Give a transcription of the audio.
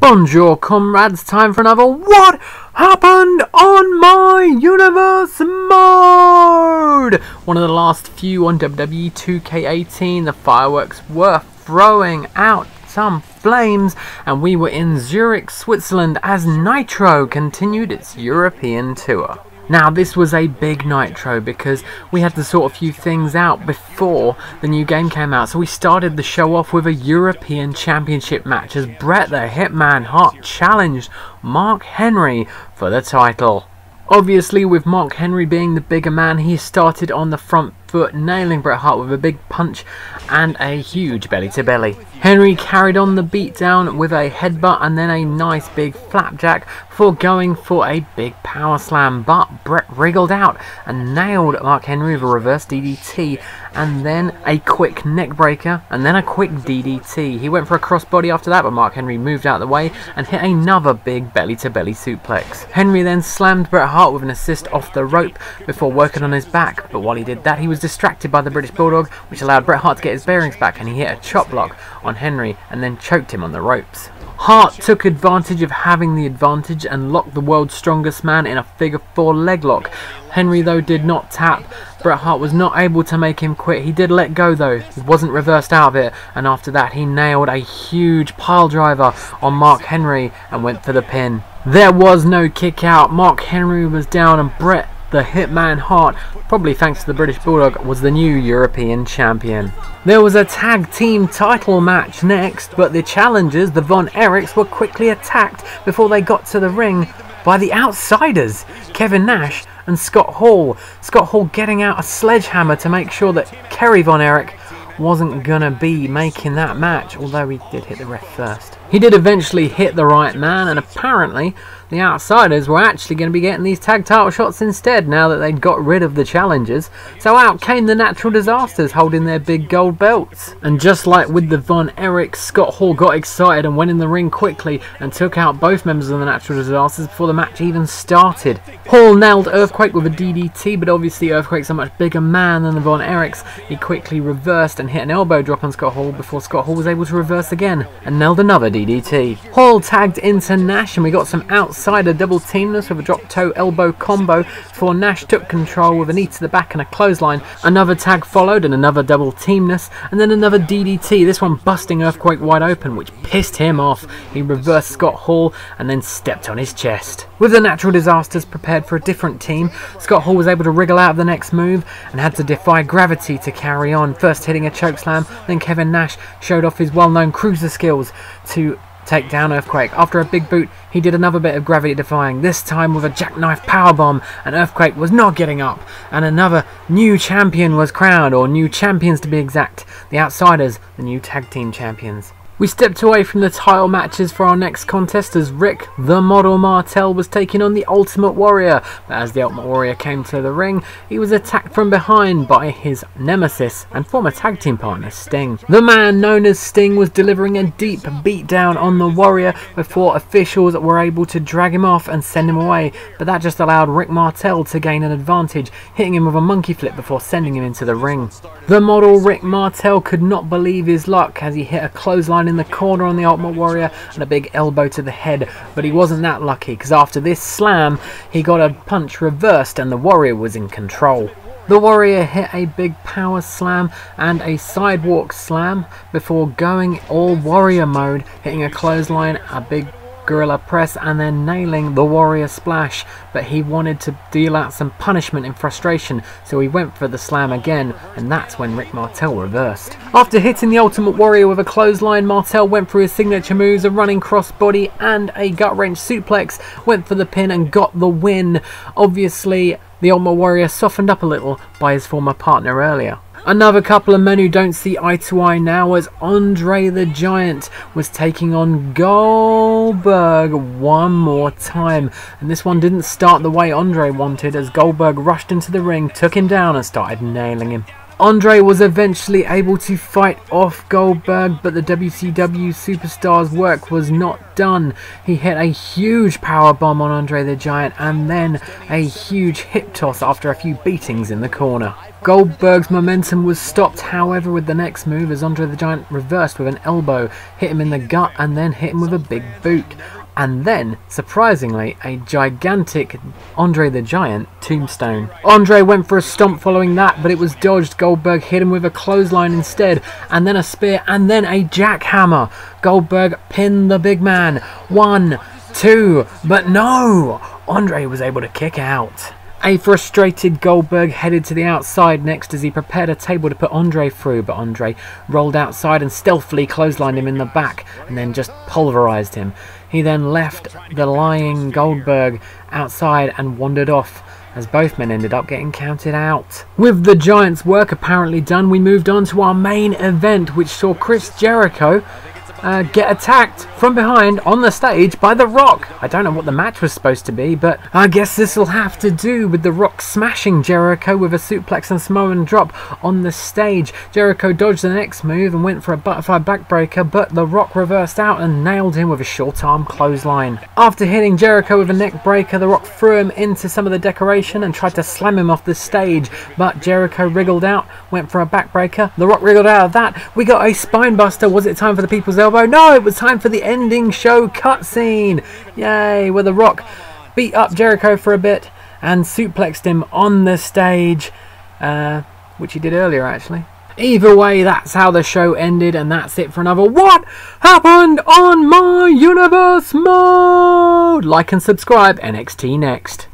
Bonjour comrades, time for another What Happened on My Universe mode! One of the last few on WWE 2K18, the fireworks were throwing out some flames and we were in Zurich, Switzerland as Nitro continued its European tour. Now this was a big Nitro because we had to sort a few things out before the new game came out, so we started the show off with a European Championship match as Bret the Hitman Hart challenged Mark Henry for the title. Obviously, with Mark Henry being the bigger man, he started on the front foot, nailing Bret Hart with a big punch and a huge belly-to-belly. Henry carried on the beatdown with a headbutt and then a nice big flapjack before going for a big power slam, but Bret wriggled out and nailed Mark Henry with a reverse DDT and then a quick neck breaker and then a quick DDT. He went for a crossbody after that, but Mark Henry moved out of the way and hit another big belly-to-belly suplex. Henry then slammed Bret Hart with an assist off the rope before working on his back, but while he did that he was distracted by the British Bulldog, which allowed Bret Hart to get his bearings back, and he hit a chop block on Henry and then choked him on the ropes. Hart took advantage of having the advantage and locked the world's strongest man in a figure 4 leg lock. Henry though did not tap. Bret Hart was not able to make him quit. He did let go though, he wasn't reversed out of it, and after that he nailed a huge pile driver on Mark Henry and went for the pin. There was no kick out, Mark Henry was down and Bret the Hitman Hart, probably thanks to the British Bulldog, was the new European champion. There was a tag team title match next, but the challengers, the Von Erichs, were quickly attacked before they got to the ring by the Outsiders, Kevin Nash and Scott Hall. Scott Hall getting out a sledgehammer to make sure that Kerry Von Erich wasn't gonna be making that match, although he did hit the ref first. He did eventually hit the right man, and apparently the Outsiders were actually going to be getting these tag title shots instead now that they'd got rid of the challengers. So out came the Natural Disasters holding their big gold belts. And just like with the Von Erichs, Scott Hall got excited and went in the ring quickly and took out both members of the Natural Disasters before the match even started. Hall nailed Earthquake with a DDT, but obviously Earthquake's a much bigger man than the Von Erichs. He quickly reversed and hit an elbow drop on Scott Hall before Scott Hall was able to reverse again and nailed another DDT. Hall tagged into Nash and we got some outsider double teamness with a drop toe elbow combo before Nash took control with a knee to the back and a clothesline. Another tag followed and another double teamness and then another DDT, this one busting Earthquake wide open, which pissed him off. He reversed Scott Hall and then stepped on his chest. With the Natural Disasters prepared for a different team, Scott Hall was able to wriggle out of the next move and had to defy gravity to carry on, first hitting a chokeslam, then Kevin Nash showed off his well-known cruiser skills to take down Earthquake. After a big boot, he did another bit of gravity defying, this time with a jackknife powerbomb, and Earthquake was not getting up, and another new champion was crowned, or new champions to be exact, the Outsiders, the new tag team champions. We stepped away from the title matches for our next contest as Rick the Model Martel was taking on the Ultimate Warrior, but as the Ultimate Warrior came to the ring, he was attacked from behind by his nemesis and former tag team partner Sting. The man known as Sting was delivering a deep beatdown on the Warrior before officials were able to drag him off and send him away, but that just allowed Rick Martel to gain an advantage, hitting him with a monkey flip before sending him into the ring. The model Rick Martel could not believe his luck as he hit a clothesline in the corner on the Ultimate Warrior and a big elbow to the head, but he wasn't that lucky because after this slam he got a punch reversed and the Warrior was in control. The Warrior hit a big power slam and a sidewalk slam before going all Warrior mode, hitting a clothesline, a big gorilla press and then nailing the Warrior splash, but he wanted to deal out some punishment in frustration, so he went for the slam again, and that's when Rick Martel reversed. After hitting the Ultimate Warrior with a clothesline, Martel went through his signature moves, a running crossbody and a gut wrench suplex, went for the pin and got the win. Obviously the Ultimate Warrior softened up a little by his former partner earlier. Another couple of men who don't see eye to eye now as Andre the Giant was taking on Goldberg one more time, and this one didn't start the way Andre wanted as Goldberg rushed into the ring, took him down and started nailing him. Andre was eventually able to fight off Goldberg, but the WCW superstar's work was not done. He hit a huge powerbomb on Andre the Giant and then a huge hip toss after a few beatings in the corner. Goldberg's momentum was stopped, however, with the next move as Andre the Giant reversed with an elbow, hit him in the gut and then hit him with a big boot. And then, surprisingly, a gigantic Andre the Giant tombstone. Andre went for a stomp following that, but it was dodged. Goldberg hit him with a clothesline instead, and then a spear, and then a jackhammer. Goldberg pinned the big man. 1, 2, but no! Andre was able to kick out. A frustrated Goldberg headed to the outside next as he prepared a table to put Andre through, but Andre rolled outside and stealthily clotheslined him in the back and then just pulverized him. He then left the lying Goldberg outside and wandered off as both men ended up getting counted out. With the Giant's work apparently done, we moved on to our main event, which saw Chris Jericho get attacked from behind on the stage by The Rock. I don't know what the match was supposed to be, but I guess this will have to do with The Rock smashing Jericho with a suplex and Samoan drop on the stage. Jericho dodged the next move and went for a butterfly backbreaker, but The Rock reversed out and nailed him with a short arm clothesline. After hitting Jericho with a neck breaker, The Rock threw him into some of the decoration and tried to slam him off the stage, but Jericho wriggled out, went for a backbreaker. The Rock wriggled out of that. We got a spine buster. Was it time for the People's Elbow? No, it was time for the ending show cutscene. Yay, where The Rock beat up Jericho for a bit and suplexed him on the stage, which he did earlier actually. Either way, that's how the show ended, and that's it for another What Happened on My Universe mode. Like and subscribe. NXT next.